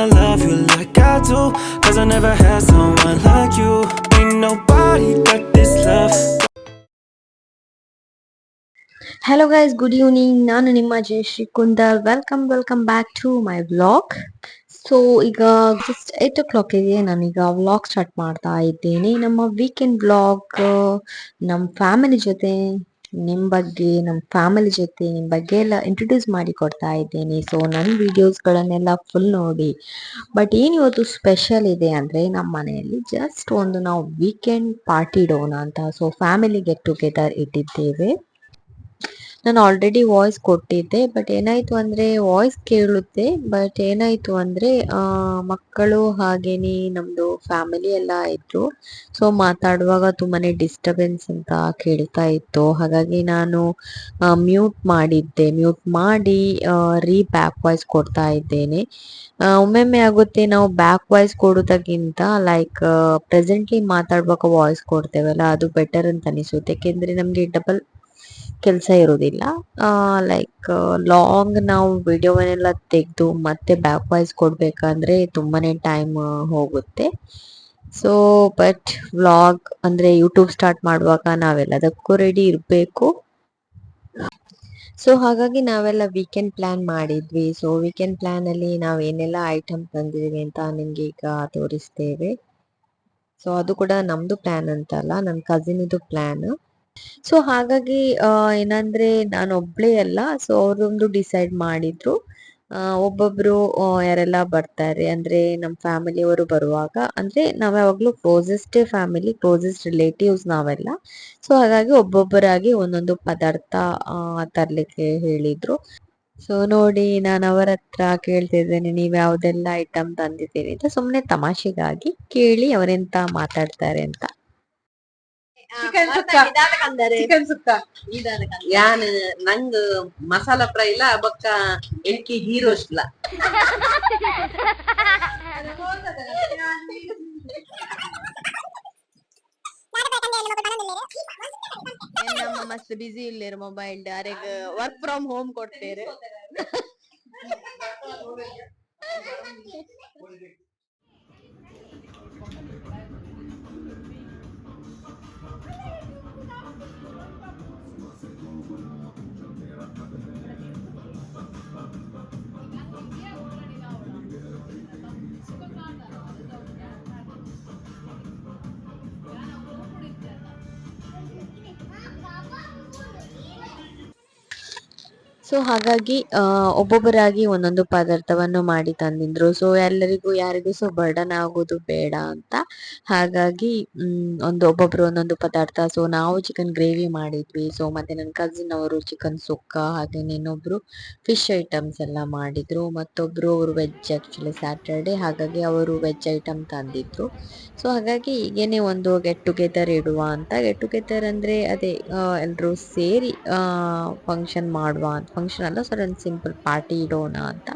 I love you like I do, 'cause I never had someone like you. Ain't nobody got this love. Hello guys, good evening. ನಾನು ನಿಮ್ಮ Jayashree Kundar. Welcome back to my vlog. So ಈಗ just 8 o'clock ನಾನೀಗ vlog start ಮಾಡ್ತಾ ಇದ್ದೇನೆ. ನಮ್ಮ weekend vlog, ನಮ್ಮ family ಜೊತೆ ನಮ್ಮ ಫ್ಯಾಮಿಲಿ ಜೊತೆ ನಿಮ್ಮ ಬಗ್ಗೆ ಎಲ್ಲ ಇಂಟ್ರೊಡ್ಯೂಸ್ ಮಾಡಿ ಕೊಡ್ತಾ ಇದ್ದೇನೆ. ಸೊ ನನ್ನ ವಿಡಿಯೋಸ್ಗಳನ್ನೆಲ್ಲ ಫುಲ್ ನೋಡಿ. ಬಟ್ ಏನು ಇವತ್ತು ಸ್ಪೆಷಲ್ ಇದೆ ಅಂದರೆ, ನಮ್ಮ ಮನೆಯಲ್ಲಿ ಜಸ್ಟ್ ಒಂದು ನಾವು ವೀಕೆಂಡ್ ಪಾರ್ಟಿ ಇಡೋಣ ಅಂತ. ಸೊ ಫ್ಯಾಮಿಲಿ ಗೆಟ್ ಟುಗೆದರ್ ಇಟ್ಟಿದ್ದೇವೆ. ನಾನು ಆಲ್ರೆಡಿ ವಾಯ್ಸ್ ಕೊಟ್ಟಿದ್ದೆ, ಬಟ್ ಏನಾಯ್ತು ಅಂದರೆ ವಾಯ್ಸ್ ಕೇಳುತ್ತೆ, ಬಟ್ ಏನಾಯ್ತು ಅಂದರೆ ಮಕ್ಕಳು ಹಾಗೇನೆ ನಮ್ಮದು ಫ್ಯಾಮಿಲಿ ಎಲ್ಲ ಇದ್ರು. ಸೊ ಮಾತಾಡುವಾಗ ತುಂಬಾ ಡಿಸ್ಟರ್ಬೆನ್ಸ್ ಅಂತ ಕೇಳ್ತಾ ಇತ್ತು. ಹಾಗಾಗಿ ನಾನು ಮ್ಯೂಟ್ ಮಾಡಿದ್ದೆ. ಮ್ಯೂಟ್ ಮಾಡಿ ಬ್ಯಾಕ್ ವಾಯ್ಸ್ ಕೊಡ್ತಾ ಇದ್ದೇನೆ. ಒಮ್ಮೊಮ್ಮೆ ಆಗುತ್ತೆ ನಾವು ಬ್ಯಾಕ್ ವಾಯ್ಸ್ ಕೊಡೋದಕ್ಕಿಂತ ಪ್ರೆಸೆಂಟ್ಲಿ ಮಾತಾಡುವಾಗ ವಾಯ್ಸ್ ಕೊಡ್ತೇವಲ್ಲ, ಅದು ಬೆಟರ್ ಅಂತ ಅನಿಸುತ್ತೆ. ಯಾಕೆಂದರೆ ನಮಗೆ ಡಬಲ್ ಕೆಲಸ ಇರೋದಿಲ್ಲ. ಲಾಂಗ್ ನಾವು ವಿಡಿಯೋವನ್ನೆಲ್ಲ ತೆಗೆದು ಮತ್ತೆ ಬ್ಯಾಕ್ ವಾಯ್ಸ್ ಕೊಡಬೇಕಂದ್ರೆ ತುಂಬಾನೇ ಟೈಮ್ ಹೋಗುತ್ತೆ. ಸೊ ಬಟ್ ವ್ಲಾಗ್ ಅಂದರೆ ಯೂಟ್ಯೂಬ್ ಸ್ಟಾರ್ಟ್ ಮಾಡುವಾಗ ನಾವೆಲ್ಲದಕ್ಕೂ ರೆಡಿ ಇರಬೇಕು. ಸೊ ಹಾಗಾಗಿ ನಾವೆಲ್ಲ ವೀಕೆಂಡ್ ಪ್ಲಾನ್ ಮಾಡಿದ್ವಿ. ಸೊ ವೀಕೆಂಡ್ ಪ್ಲಾನಲ್ಲಿ ನಾವು ಏನೆಲ್ಲ ಐಟಮ್ ತಂದಿದ್ದೀವಿ ಅಂತ ನಿಮಗೆ ಈಗ ತೋರಿಸ್ತೇವೆ. ಸೊ ಅದು ಕೂಡ ನಮ್ಮದು ಪ್ಲಾನ್ ಅಂತಲ್ಲ, ನನ್ನ ಕಸಿನಿದು ಪ್ಲಾನ್. ಸೊ ಹಾಗಾಗಿ ಏನಂದ್ರೆ ನಾನು ಒಬ್ಳೇ ಅಲ್ಲ, ಸೊ ಅವರೊಂದು ಡಿಸೈಡ್ ಮಾಡಿದ್ರು. ಒಬ್ಬೊಬ್ರು ಯಾರೆಲ್ಲ ಬರ್ತಾರೆ ಅಂದ್ರೆ ನಮ್ಮ ಫ್ಯಾಮಿಲಿಯವರು ಬರುವಾಗ, ಅಂದ್ರೆ ನಾವ್ ಯಾವಾಗ್ಲೂ ಕ್ಲೋಸೆಸ್ಟ್ ಫ್ಯಾಮಿಲಿ, ಕ್ಲೋಸೆಸ್ಟ್ ರಿಲೇಟಿವ್ಸ್ ನಾವೆಲ್ಲ. ಸೊ ಹಾಗಾಗಿ ಒಬ್ಬೊಬ್ಬರಾಗಿ ಒಂದೊಂದು ಪದಾರ್ಥ ತರ್ಲಿಕ್ಕೆ ಹೇಳಿದ್ರು. ಸೊ ನೋಡಿ, ನಾನು ಅವರ ಹತ್ರ ಕೇಳ್ತಿದ್ದೇನೆ, ನೀವ್ ಯಾವ್ದೆಲ್ಲ ಐಟಮ್ ತಂದಿದ್ದೀರಿ ಅಂತ. ಸುಮ್ನೆ ತಮಾಷೆಗಾಗಿ ಕೇಳಿ ಅವರೆಂತ ಮಾತಾಡ್ತಾರೆ ಅಂತ. ಚಿಕನ್ ಸುಕ್ಕ ಚಿಕನ್ ಸುಕ್ಕ ಯಾನ್ ನಂಗ್ ಮಸಾಲಾ ಫ್ರೈ ಇಲ್ಲ ಬೊಕ್ಕ ಎಲ್ಕಿ ಗೀ ರೋಸ್ಟ್ ಇಲ್ಲ. ನಮ್ಮ ಮಸ್ತ್ ಬಿಸಿ ಇಲ್ಲೇರು mobile direct work from home ಕೊಡ್ತೇರೆ. ಸೊ ಹಾಗಾಗಿ ಒಬ್ಬೊಬ್ಬರಾಗಿ ಒಂದೊಂದು ಪದಾರ್ಥವನ್ನು ಮಾಡಿ ತಂದಿದ್ರು. ಸೊ ಎಲ್ಲರಿಗೂ ಯಾರಿಗೂ ಸೊ ಬರ್ಡನ್ ಆಗೋದು ಬೇಡ ಅಂತ ಹಾಗಾಗಿ ಒಬ್ಬೊಬ್ರು ಒಂದೊಂದು ಪದಾರ್ಥ. ಸೊ ನಾವು ಚಿಕನ್ ಗ್ರೇವಿ ಮಾಡಿದ್ವಿ. ಸೊ ಮತ್ತೆ ನನ್ನ ಕಸಿನ್ ಅವರು ಚಿಕನ್ ಸುಕ್ಕ, ಹಾಗೆ ಇನ್ನೊಬ್ರು ಫಿಶ್ ಐಟಮ್ಸ್ ಎಲ್ಲ ಮಾಡಿದ್ರು. ಮತ್ತೊಬ್ರು ಅವರು ವೆಜ್, ಆಕ್ಚುಲಿ ಸ್ಯಾಟರ್ಡೆ, ಹಾಗಾಗಿ ಅವರು ವೆಜ್ ಐಟಮ್ ತಂದಿದ್ರು. ಸೊ ಹಾಗಾಗಿ ಈಗೇನೆ ಒಂದು ಗೆಟ್ ಟುಗೆದರ್ ಇಡುವ ಅಂತ. ಗೆಟ್ ಟುಗೆದರ್ ಅಂದ್ರೆ ಅದೇ ಎಲ್ಲರೂ ಸೇರಿ ಫಂಕ್ಷನ್ ಮಾಡುವ ಅಂತ. ಫಂಕ್ಷನ್ ಅಲ್ಲ, ಸರ್ ಒಂದು ಸಿಂಪಲ್ ಪಾರ್ಟಿ ಇಡೋಣ ಅಂತ.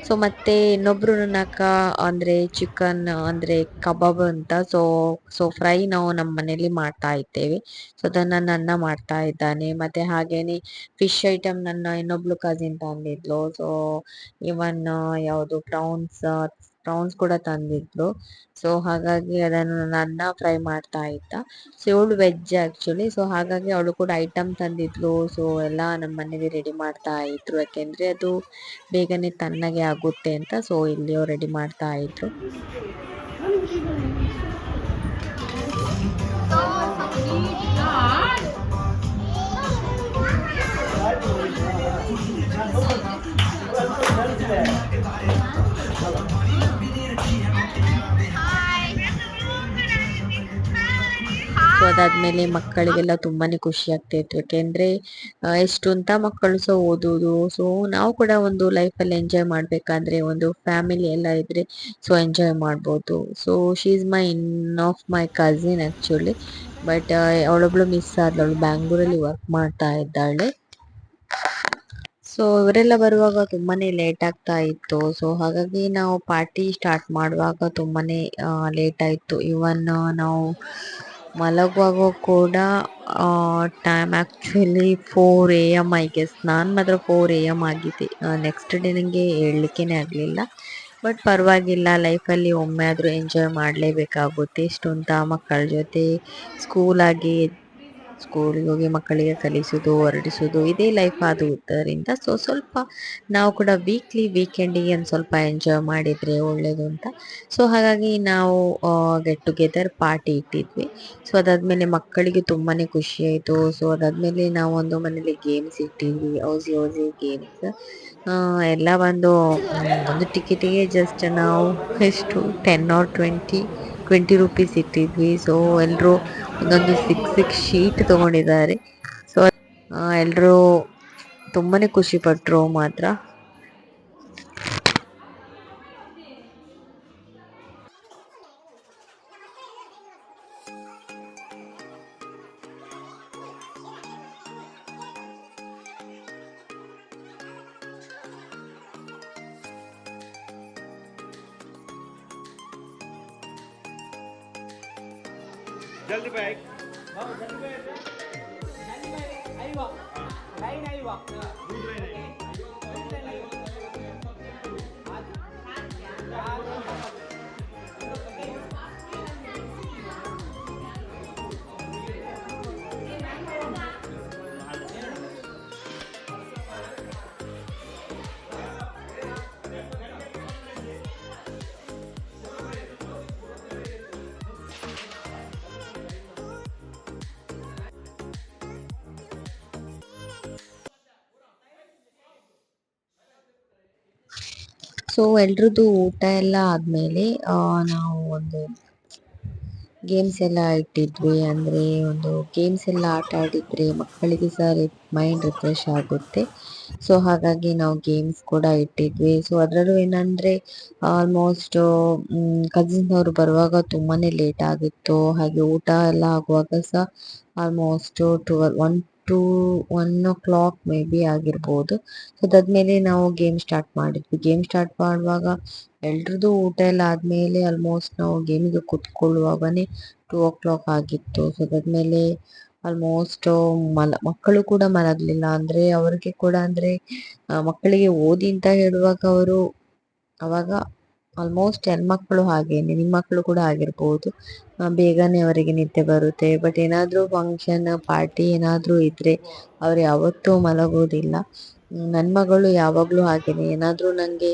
ಸೊ ಮತ್ತೆ ಇನ್ನೊಬ್ರು ನನ್ನ ಅಕ್ಕ ಅಂದ್ರೆ ಚಿಕನ್ ಅಂದ್ರೆ ಕಬಾಬ್ ಅಂತ, ಸೊ ಫ್ರೈ ನಾವು ನಮ್ಮ ಮನೇಲಿ ಮಾಡ್ತಾ ಇದ್ದೇವೆ. ಸೊ ಅದನ್ನ ನನ್ನ ಮಾಡ್ತಾ ಇದ್ದಾನೆ. ಮತ್ತೆ ಹಾಗೇನೆ ಫಿಶ್ ಐಟಮ್ ನನ್ನ ಇನ್ನೊಬ್ಳು ಕಸಿನ್ ತಂದಿದ್ಲು. ಸೊ ಇವನ್ ಯಾವುದು ಪ್ರೌನ್ಸ್ ಕೂಡ ತಂದಿದ್ಲು. ಸೊ ಹಾಗಾಗಿ ಅದನ್ನು ನನ್ನ ಫ್ರೈ ಮಾಡ್ತಾ ಇದ್ದ. ಸೊ ಇವಳು ವೆಜ್ ಆಕ್ಚುಲಿ. ಸೊ ಹಾಗಾಗಿ ಅವಳು ಕೂಡ ಐಟಮ್ ತಂದಿದ್ಲು. ಸೊ ಎಲ್ಲ ನಮ್ಮ ಮನೇಲಿ ರೆಡಿ ಮಾಡ್ತಾ ಇದ್ರು, ಯಾಕೆಂದ್ರೆ ಅದು ಬೇಗನೆ ತಣ್ಣಗೆ ಆಗುತ್ತೆ ಅಂತ. ಸೊ ಇಲ್ಲಿ ಅವ್ರು ರೆಡಿ ಮಾಡ್ತಾ ಇದ್ರು. ಸೊ ಅದಾದ್ಮೇಲೆ ಮಕ್ಕಳಿಗೆಲ್ಲ ತುಂಬಾನೇ ಖುಷಿ ಆಗ್ತಾ ಇತ್ತು, ಯಾಕೆಂದ್ರೆ ಎಷ್ಟು ಅಂತ ಮಕ್ಕಳು ಸಹ ಓದುದು. ಸೊ ನಾವು ಕೂಡ ಒಂದು ಲೈಫಲ್ಲಿ ಎಂಜಾಯ್ ಮಾಡ್ಬೇಕಾದ್ರೆ ಒಂದು ಫ್ಯಾಮಿಲಿ ಎಲ್ಲ ಇದ್ರೆ ಸೊ ಎಂಜಾಯ್ ಮಾಡ್ಬೋದು. So she is my cousin actually. But ಅವಳೊಬ್ಳು ಮಿಸ್ ಆದವಳು, ಬ್ಯಾಂಗ್ಳೂರಲ್ಲಿ ವರ್ಕ್ ಮಾಡ್ತಾ ಇದ್ದಾಳೆ. ಸೊ ಇವರೆಲ್ಲ ಬರುವಾಗ ತುಂಬಾನೇ ಲೇಟ್ ಆಗ್ತಾ ಇತ್ತು. ಸೊ ಹಾಗಾಗಿ ನಾವು ಪಾರ್ಟಿ ಸ್ಟಾರ್ಟ್ ಮಾಡುವಾಗ ತುಂಬಾನೇ ಲೇಟ್ ಆಯ್ತು. ಇವನ್ ನಾವು ಮಲಗುವಾಗ ಕೂಡ time actually 4 AM I guess. ನಾನು ಮಾತ್ರ 4 AM ಆಗಿದೆ. ನೆಕ್ಸ್ಟ್ ಡೇ ನನಗೆ ಹೇಳಲಿಕ್ಕೇ ಆಗಲಿಲ್ಲ. ಬಟ್ ಪರವಾಗಿಲ್ಲ, ಲೈಫಲ್ಲಿ ಒಮ್ಮೆ ಆದರೂ ಎಂಜಾಯ್ ಮಾಡಲೇಬೇಕಾಗುತ್ತೆ. ಎಷ್ಟು ಅಂತ ಮಕ್ಕಳ ಜೊತೆ ಸ್ಕೂಲಾಗಿ ಸ್ಕೂಲಿಗೆ ಹೋಗಿ ಮಕ್ಕಳಿಗೆ ಕಲಿಸೋದು, ಹೊರಡಿಸೋದು ಇದೇ ಲೈಫ್ ಆದುದರಿಂದ ಸ್ವಲ್ಪ ನಾವು ಕೂಡ ವೀಕೆಂಡಿಗೆ ಒಂದು ಸ್ವಲ್ಪ ಎಂಜಾಯ್ ಮಾಡಿದರೆ ಒಳ್ಳೆಯದು ಅಂತ. ಸೊ ಹಾಗಾಗಿ ನಾವು ಗೆಟ್ ಟುಗೆದರ್ ಪಾರ್ಟಿ ಇಟ್ಟಿದ್ವಿ. ಸೊ ಅದಾದಮೇಲೆ ಮಕ್ಕಳಿಗೆ ತುಂಬಾ ಖುಷಿ ಆಯಿತು. ಸೊ ಅದಾದಮೇಲೆ ನಾವು ಒಂದು ಮನೇಲಿ ಗೇಮ್ಸ್ ಇಟ್ಟಿದ್ವಿ, ಔಸಿ ಗೇಮ್ಸ್. ಎಲ್ಲ ಒಂದು ಟಿಕೆಟಿಗೆ ಜಸ್ಟ್ ನಾವು ಎಷ್ಟು 10 or 20 ರುಪೀಸ್ ಇಟ್ಟಿದ್ವಿ. ಸೊ ಎಲ್ಲರೂ ಒಂದೊಂದು ಸಿಕ್ಸ್ ಶೀಟ್ ತಗೊಂಡಿದ್ದಾರೆ. ಸೊ ಎಲ್ಲರೂ ತುಂಬಾನೇ ಖುಷಿ ಪಟ್ರು ಮಾತ್ರ. जल्दी बैग ಸೊ ಎಲ್ರದ್ದು ಊಟ ಎಲ್ಲ ಆದ್ಮೇಲೆ ನಾವು ಒಂದು ಗೇಮ್ಸ್ ಎಲ್ಲ ಇಟ್ಟಿದ್ವಿ. ಅಂದರೆ ಒಂದು ಗೇಮ್ಸ್ ಎಲ್ಲ ಆಟ ಆಡಿದರೆ ಮಕ್ಕಳಿಗೆ ಸಹ ಮೈಂಡ್ ರಿಫ್ರೆಶ್ ಆಗುತ್ತೆ. ಸೊ ಹಾಗಾಗಿ ನಾವು ಗೇಮ್ಸ್ ಕೂಡ ಇಟ್ಟಿದ್ವಿ. ಸೊ ಅದರಲ್ಲೂ ಏನಂದರೆ ಆಲ್ಮೋಸ್ಟ್ ಕಸಿನ್ಸ್ನವರು ಬರುವಾಗ ತುಂಬಾ ಲೇಟ್ ಆಗಿತ್ತು. ಹಾಗೆ ಊಟ ಎಲ್ಲ ಆಗುವಾಗ ಸಹ almost 1 to 1 o'clock may be ಆಗಿರ್ಬೋದು. ಸೊ ಅದಾದ್ಮೇಲೆ ನಾವು ಗೇಮ್ ಸ್ಟಾರ್ಟ್ ಮಾಡಿದ್ವಿ. ಗೇಮ್ ಸ್ಟಾರ್ಟ್ ಮಾಡುವಾಗ ಎಲ್ರದ್ದು ಊಟ ಎಲ್ಲ ಆದಮೇಲೆ ಆಲ್ಮೋಸ್ಟ್ ನಾವು ಗೇಮಿಗೆ ಕೂತ್ಕೊಳ್ಳುವಾಗನೇ 2 o'clock ಆಗಿತ್ತು. ಸೊ ಅದಾದ್ಮೇಲೆ ಆಲ್ಮೋಸ್ಟ್ ಮಕ್ಕಳು ಕೂಡ ಮಲಗಲಿಲ್ಲ. ಅಂದರೆ ಅವ್ರಿಗೆ ಕೂಡ ಅಂದರೆ ಮಕ್ಕಳಿಗೆ ಓದಿ ಅಂತ ಹೇಳುವಾಗ ಅವರು ಅವಾಗ ಆಲ್ಮೋಸ್ಟ್ ಹೆಣ್ಮಕ್ಳು ಹಾಗೇನೆ, ನಿಮ್ಮ ಮಕ್ಕಳು ಕೂಡ ಆಗಿರ್ಬೋದು, ಬೇಗನೆ ಅವರಿಗೆ ನಿದ್ದೆ ಬರುತ್ತೆ. ಬಟ್ ಏನಾದರೂ ಫಂಕ್ಷನ್ ಪಾರ್ಟಿ ಏನಾದರೂ ಇದ್ದರೆ ಅವ್ರು ಯಾವತ್ತೂ ಮಲಗೋದಿಲ್ಲ. ನನ್ನ ಮಗಳು ಯಾವಾಗಲೂ ಹಾಗೇನೆ, ಏನಾದರೂ ನನಗೆ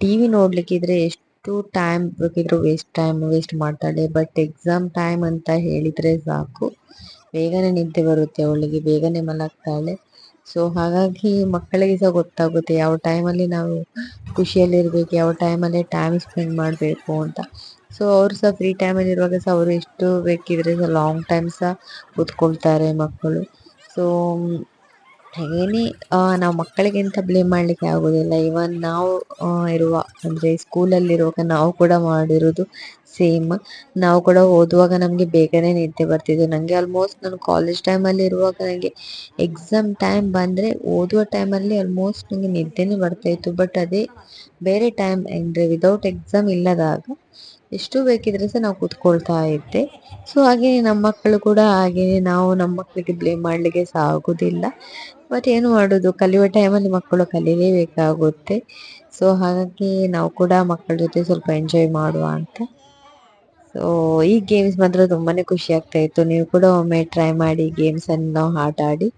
ಟಿ ವಿ ನೋಡಲಿಕ್ಕಿದ್ರೆ ಎಷ್ಟು ಟೈಮ್ ಬೇಕಿದ್ರೂ ವೇಸ್ಟ್ ಮಾಡ್ತಾಳೆ. ಬಟ್ ಎಕ್ಸಾಮ್ ಟೈಮ್ ಅಂತ ಹೇಳಿದರೆ ಸಾಕು, ಬೇಗನೆ ನಿದ್ದೆ ಬರುತ್ತೆ ಅವಳಿಗೆ, ಬೇಗನೆ ಮಲಗ್ತಾಳೆ. ಸೊ ಹಾಗಾಗಿ ಮಕ್ಕಳಿಗೆ ಸಹ ಗೊತ್ತಾಗುತ್ತೆ ಯಾವ ಟೈಮಲ್ಲಿ ನಾವು ಖುಷಿಯಲ್ಲಿರಬೇಕು, ಯಾವ ಟೈಮಲ್ಲಿ ಟೈಮ್ ಸ್ಪೆಂಡ್ ಮಾಡಬೇಕು ಅಂತ. ಸೊ ಅವರು ಸಹ ಫ್ರೀ ಟೈಮಲ್ಲಿ ಇರುವಾಗ ಸಹ ಅವರು ಎಷ್ಟು ಬೇಕಿದ್ರೆ ಸಹ ಲಾಂಗ್ ಟೈಮ್ ಸಹ ಕೂತ್ಕೊಳ್ತಾರೆ ಮಕ್ಕಳು. ಸೊ ಹಾಗೇನೆ ನಾವು ಮಕ್ಕಳಿಗೆ ಅಂತ ಬ್ಲೇಮ್ ಮಾಡಲಿಕ್ಕೆ ಆಗೋದಿಲ್ಲ. ಇವನ್ ನಾವು ಇರುವ ಅಂದರೆ ಸ್ಕೂಲಲ್ಲಿರುವಾಗ ನಾವು ಕೂಡ ಮಾಡಿರೋದು ಸೇಮ್. ನಾವು ಕೂಡ ಓದುವಾಗ ನಮಗೆ ಬೇಗನೆ ನಿದ್ದೆ ಬರ್ತಿದ್ದು. ನನಗೆ ಆಲ್ಮೋಸ್ಟ್ ನಾನು ಕಾಲೇಜ್ ಟೈಮಲ್ಲಿ ಇರುವಾಗ ನನಗೆ ಎಕ್ಸಾಮ್ ಟೈಮ್ ಬಂದರೆ ಓದುವ ಟೈಮಲ್ಲಿ ಆಲ್ಮೋಸ್ಟ್ ನನಗೆ ನಿದ್ದೆನೇ ಬರ್ತಾಯಿತ್ತು. ಬಟ್ ಅದೇ ಬೇರೆ ಟೈಮ್ ಅಂದರೆ ವಿದೌಟ್ ಎಕ್ಸಾಮ್ ಇಲ್ಲದಾಗ ಎಷ್ಟು ಬೇಕಿದ್ರೆ ಸಹ ನಾವು ಕೂತ್ಕೊಳ್ತಾ ಇದ್ದೆ. ಸೊ ಹಾಗೆ ನಮ್ಮ ಮಕ್ಕಳು ಕೂಡ ಹಾಗೆಯೇ, ನಾವು ನಮ್ಮ ಮಕ್ಕಳಿಗೆ ಬ್ಲೇಮ್ ಮಾಡಲಿಕ್ಕೆ ಸಹ ಆಗೋದಿಲ್ಲ. ಬಟ್ ಏನು ಮಾಡೋದು, ಕಲಿಯುವ ಟೈಮಲ್ಲಿ ಮಕ್ಕಳು ಕಲೀಲೇಬೇಕಾಗುತ್ತೆ. ಸೊ ಹಾಗಾಗಿ ನಾವು ಕೂಡ ಮಕ್ಕಳ ಜೊತೆ ಸ್ವಲ್ಪ ಎಂಜಾಯ್ ಮಾಡುವ ಅಂತ. ಸೊ ಈ ಗೇಮ್ಸ್ ಮಾತ್ರ ತುಂಬಾನೇ ಖುಷಿ ಆಗ್ತಾ ಇತ್ತು. ನೀವು ಕೂಡ ಒಮ್ಮೆ ಟ್ರೈ ಮಾಡಿ ಗೇಮ್ಸ್ ಅನ್ನು ಆಟ ಆಡಿ.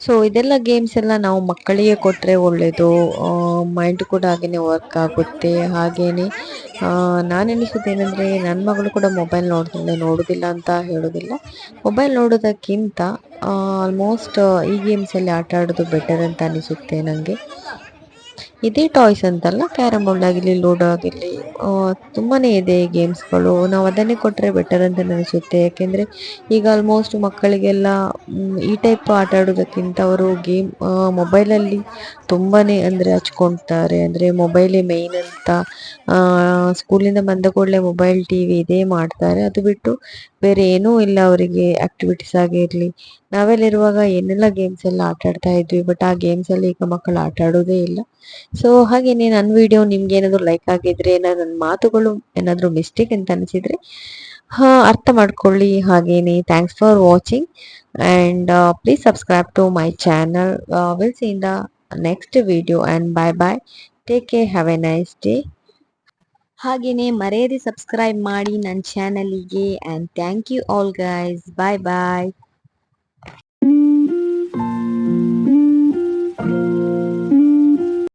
ಸೊ ಇದೆಲ್ಲ ಗೇಮ್ಸ್ ಎಲ್ಲ ನಾವು ಮಕ್ಕಳಿಗೆ ಕೊಟ್ಟರೆ ಒಳ್ಳೆಯದು. ಮೈಂಡ್ ಕೂಡ ಹಾಗೇನೆ ವರ್ಕ್ ಆಗುತ್ತೆ. ಹಾಗೇನೆ ನಾನೆನಿಸೋದೇನೆಂದರೆ ನನ್ನ ಮಗಳು ಕೂಡ ಮೊಬೈಲ್ ನೋಡ್ತಾಳೆ, ನೋಡೋದಿಲ್ಲ ಅಂತ ಹೇಳೋದಿಲ್ಲ. ಮೊಬೈಲ್ ನೋಡೋದಕ್ಕಿಂತ ಆಲ್ಮೋಸ್ಟ್ ಈ ಗೇಮ್ಸಲ್ಲಿ ಆಟ ಆಡೋದು ಬೆಟರ್ ಅಂತ ಅನಿಸುತ್ತೆ ನನಗೆ. ಇದೇ ಟಾಯ್ಸ್ ಅಂತಲ್ಲ, ಕ್ಯಾರಮ್ ಬೋರ್ಡ್ ಆಗಿರಲಿ, ಲೂಡೋ ಆಗಿರಲಿ, ತುಂಬಾ ಇದೆ ಗೇಮ್ಸ್ಗಳು. ನಾವು ಅದನ್ನೇ ಕೊಟ್ಟರೆ ಬೆಟರ್ ಅಂತ ಅನಿಸುತ್ತೆ. ಯಾಕೆಂದರೆ ಈಗ ಆಲ್ಮೋಸ್ಟ್ ಮಕ್ಕಳಿಗೆಲ್ಲ ಈ ಟೈಪ್ ಆಟ ಆಡೋದಕ್ಕಿಂತ ಅವರು ಮೊಬೈಲಲ್ಲಿ ತುಂಬಾ ಅಂದರೆ ಹಚ್ಕೊಳ್ತಾರೆ. ಅಂದರೆ ಮೊಬೈಲೇ ಮೇಯ್ನ್ ಅಂತ ಸ್ಕೂಲಿಂದ ಬಂದ ಕೂಡಲೇ ಮೊಬೈಲ್ ಟಿ ವಿ ಇದೇ ಮಾಡ್ತಾರೆ. ಅದು ಬಿಟ್ಟು ಬೇರೆ ಏನೂ ಇಲ್ಲ ಅವರಿಗೆ. ಆ್ಯಕ್ಟಿವಿಟೀಸ್ ಆಗಿರಲಿ, ನಾವೆಲ್ಲಿರುವಾಗ ಏನೆಲ್ಲ ಗೇಮ್ಸ್ ಎಲ್ಲ ಆಟ ಆಡ್ತಾ ಇದ್ವಿ. ಬಟ್ ಆ ಗೇಮ್ಸಲ್ಲಿ ಈಗ ಮಕ್ಕಳು ಆಟ ಆಡೋದೇ ಇಲ್ಲ. ಸೊ ಹಾಗೇನೆ ನನ್ನ ವಿಡಿಯೋ ನಿಮ್ಗೆ ಏನಾದರೂ ಲೈಕ್ ಆಗಿದ್ರೆ, ನನ್ನ ಮಾತುಗಳು ಏನಾದರೂ ಮಿಸ್ಟೇಕ್ ಅಂತ ಅನಿಸಿದರೆ ಅರ್ಥ ಮಾಡ್ಕೊಳ್ಳಿ. ಹಾಗೇನೆ thanks for watching and please subscribe to my channel. Will see in the next video and bye bye. Take care, have a nice day. ಹಾಗೇನೆ ಮರೆಯದೆ ಸಬ್ಸ್ಕ್ರೈಬ್ ಮಾಡಿ ನನ್ನ ಚಾನಲಿಗೆ. And thank you all guys. Bye bye.